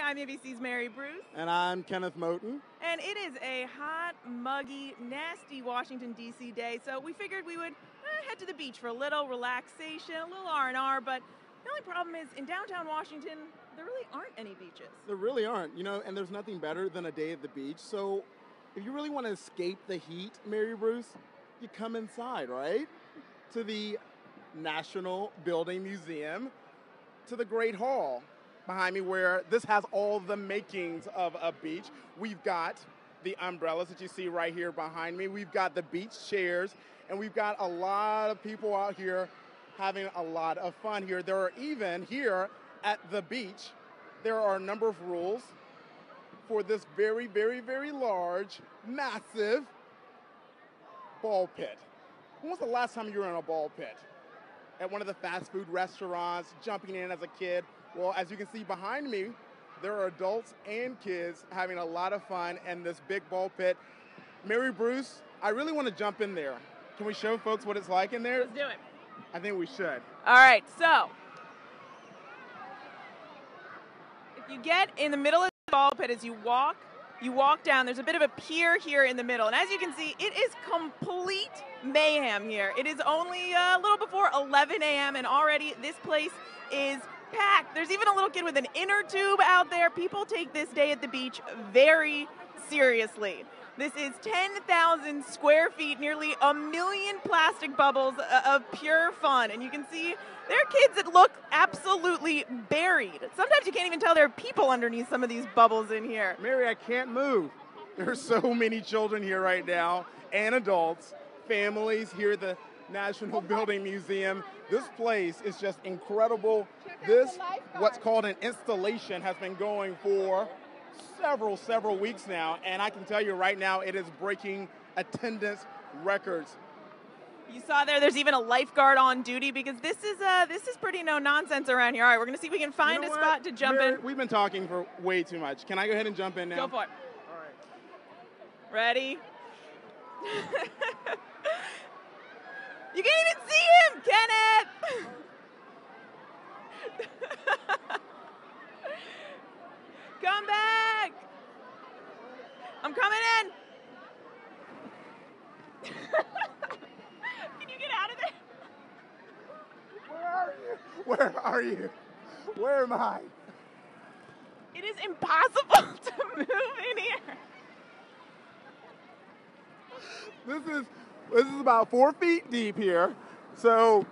I'm ABC's Mary Bruce. And I'm Kenneth Moten. And it is a hot, muggy, nasty Washington, D.C. day, so we figured we would head to the beach for a little relaxation, a little R&R, but the only problem is in downtown Washington, there really aren't any beaches. There really aren't, and there's nothing better than a day at the beach. So if you really want to escape the heat, Mary Bruce, you come inside, right? To the National Building Museum, to the Great Hall behind me, where this has all the makings of a beach. We've got the umbrellas that you see right here behind me. We've got the beach chairs, and we've got a lot of people out here having a lot of fun here. There are even here at the beach, there are a number of rules for this very, very, very large, massive ball pit. When was the last time you were in a ball pit? At one of the fast food restaurants, jumping in as a kid? Well, as you can see behind me, there are adults and kids having a lot of fun in this big ball pit. Mary Bruce, I really want to jump in there. Can we show folks what it's like in there? Let's do it. I think we should. All right, so if you get in the middle of the ball pit, as you walk down, there's a bit of a pier here in the middle. And as you can see, it is complete mayhem here. It is only a little before 11 a.m. and already this place is packed. There's even a little kid with an inner tube out there. People take this day at the beach very seriously. This is 10,000 square feet, nearly 1 million plastic bubbles of pure fun. And you can see there are kids that look absolutely buried. Sometimes you can't even tell there are people underneath some of these bubbles in here. Mary, I can't move. There are so many children here right now, and adults, families here at the National Building Museum. This place is just incredible. This, what's called an installation, has been going for several weeks now, and I can tell you right now it is breaking attendance records. You saw there's even a lifeguard on duty because this is pretty no nonsense around here. All right, we're going to see if we can find a spot to jump in. We've been talking for way too much. Can I go ahead and jump in now? Go for it. All right. Ready? You can't even see him, Kenneth! Come back! I'm coming in! Can you get out of there? Where are you? Where are you? Where am I? It is impossible to move in here. This is about 4 feet deep here, so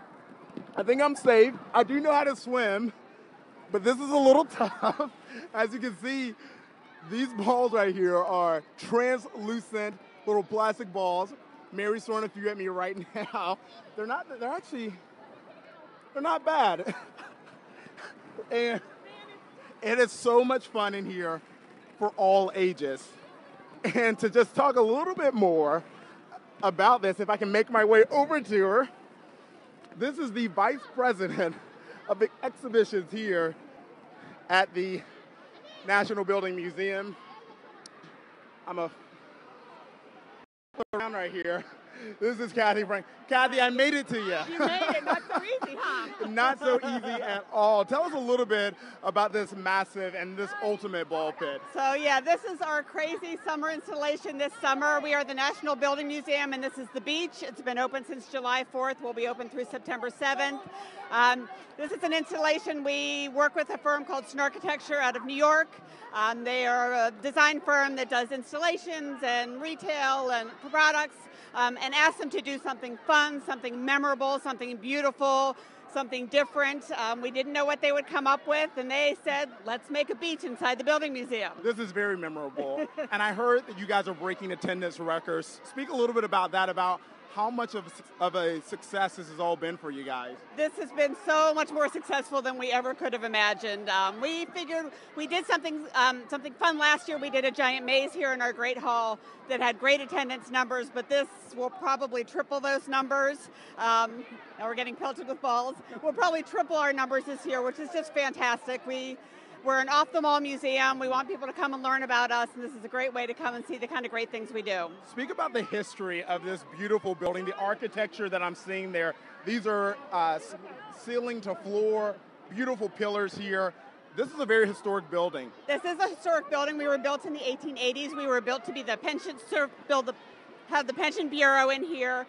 I think I'm safe. I do know how to swim, but this is a little tough. As you can see, these balls right here are translucent little plastic balls. Mary's throwing a few at me right now. They're not bad. And it is so much fun in here for all ages. And to just talk a little bit more about this, if I can make my way over to her, this is the vice president of the exhibitions here at the National Building Museum. I'm around right here. This is Kathy Frank. Kathy, I made it to you. You made it. Not so easy, huh? Not so easy at all. Tell us a little bit about this massive and this ultimate ball pit. So yeah, this is our crazy summer installation this summer. We are the National Building Museum, and this is the beach. It's been open since July 4th. We'll be open through September 7th. This is an installation. We work with a firm called Snarkitecture out of New York. They are a design firm that does installations and retail and products. And asked them to do something fun, something memorable, something beautiful, something different. We didn't know what they would come up with, and they said, let's make a beach inside the Building Museum. This is very memorable. And I heard that you guys are breaking attendance records. Speak a little bit about that, about how much of a success this has all been for you guys. This has been so much more successful than we ever could have imagined. We figured we did something fun last year. We did a giant maze here in our Great Hall that had great attendance numbers, but this will probably triple those numbers. Now we're getting pelted with balls. We'll probably triple our numbers this year, which is just fantastic. We're an off-the-mall museum. We want people to come and learn about us, and this is a great way to come and see the kind of great things we do. Speak about the history of this beautiful building, the architecture that I'm seeing there. These are ceiling to floor, beautiful pillars here, This is a very historic building. This is a historic building. We were built in the 1880s. We were built to be the have the pension bureau in here.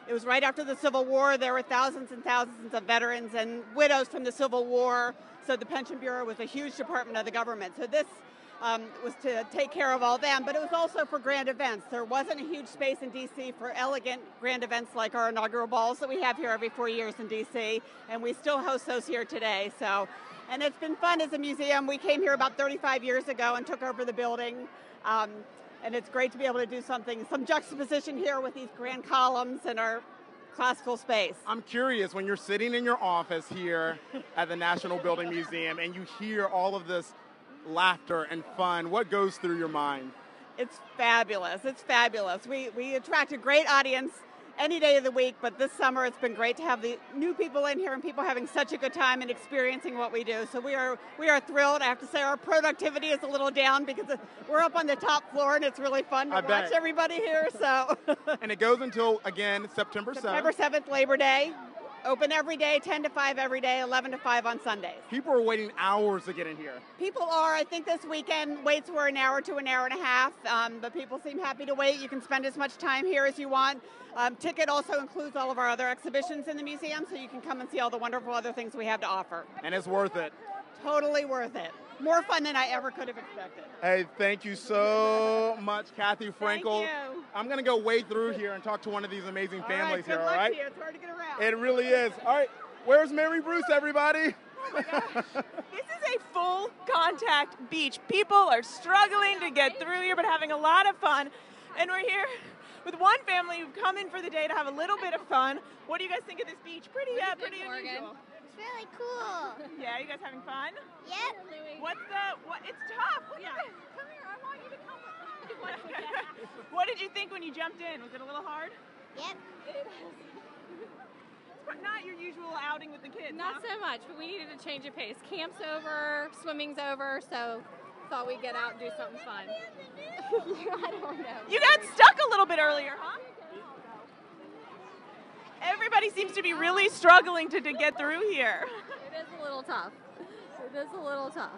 It was right after the Civil War. There were thousands and thousands of veterans and widows from the Civil War. So the pension bureau was a huge department of the government. So this was to take care of all them, but it was also for grand events. There wasn't a huge space in DC for elegant grand events like our inaugural balls that we have here every 4 years in DC, and we still host those here today. So, and it's been fun as a museum. We came here about 35 years ago and took over the building, and it's great to be able to do some juxtaposition here with these grand columns and our classical space. I'm curious, when you're sitting in your office here at the National Building Museum and you hear all of this laughter and fun, what goes through your mind? It's fabulous. It's fabulous. We attract a great audience any day of the week, but this summer it's been great to have the new people in here and people having such a good time and experiencing what we do. So we are thrilled. I have to say our productivity is a little down because we're up on the top floor and it's really fun to watch everybody here. So and it goes until, again, September 7th. September 7th, Labor Day. Open every day, 10 to 5 every day, 11 to 5 on Sundays. People are waiting hours to get in here. People are. I think this weekend waits were an hour to an hour and a half, but people seem happy to wait. You can spend as much time here as you want. Ticket also includes all of our other exhibitions in the museum, so you can come and see all the wonderful other things we have to offer. And it's worth it. Totally worth it. More fun than I ever could have expected. Hey, thank you so much, Kathy Frankel. Thank you. I'm going to go wade through here and talk to one of these amazing families here, all right? To you. It's hard to get around. It really is. All right, where's Mary Bruce, everybody? Oh my gosh. This is a full contact beach. People are struggling to get through here, but having a lot of fun. And we're here with one family who've come in for the day to have a little bit of fun. What do you guys think of this beach? Pretty unusual. It's really cool. Yeah, you guys having fun? Yep. It's tough. Come here, I want you to come with me. What did you think when you jumped in? Was it a little hard? Yep. It's not your usual outing with the kids, Not so much, but we needed to change of pace. Camp's over, swimming's over, so thought we'd get out and do something fun. I don't know. You got stuck a little bit earlier, huh? Everybody seems to be really struggling to get through here. It is a little tough. It is a little tough.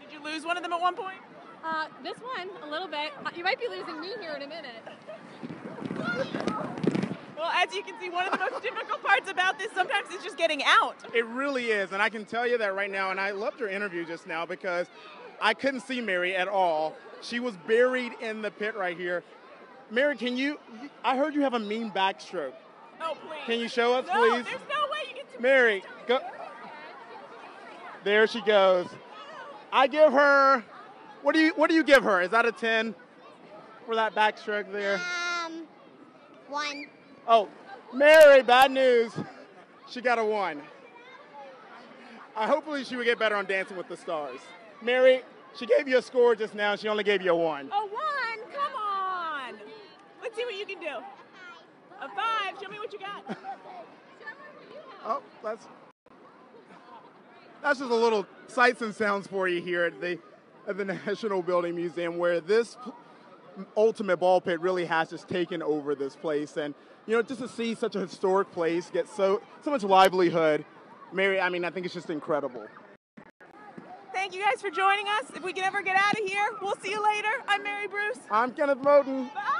Did you lose one of them at one point? This one, a little bit. You might be losing me here in a minute. Well, as you can see, one of the most difficult parts about this sometimes is just getting out. It really is, and I can tell you that right now, and I loved your interview just now because I couldn't see Mary at all. She was buried in the pit right here. Mary, I heard you have a mean backstroke. Oh, please. Can you show us, No, please? there's no way you get to Mary, go. There she goes. I give her, what do you give her? Is that a 10 for that backstroke there? 1. Oh, Mary, bad news. She got a 1. Hopefully she would get better on Dancing with the Stars. Mary, she gave you a score just now. She only gave you a 1. A 1? Come on. Let's see what you can do. A 5. Show me what you got. Oh, that's just a little sights and sounds for you here at the National Building Museum, where this ultimate ball pit really has just taken over this place. And, just to see such a historic place get so much livelihood, Mary, I think it's just incredible. Thank you guys for joining us. If we can ever get out of here, we'll see you later. I'm Mary Bruce. I'm Kenneth Moten. Bye.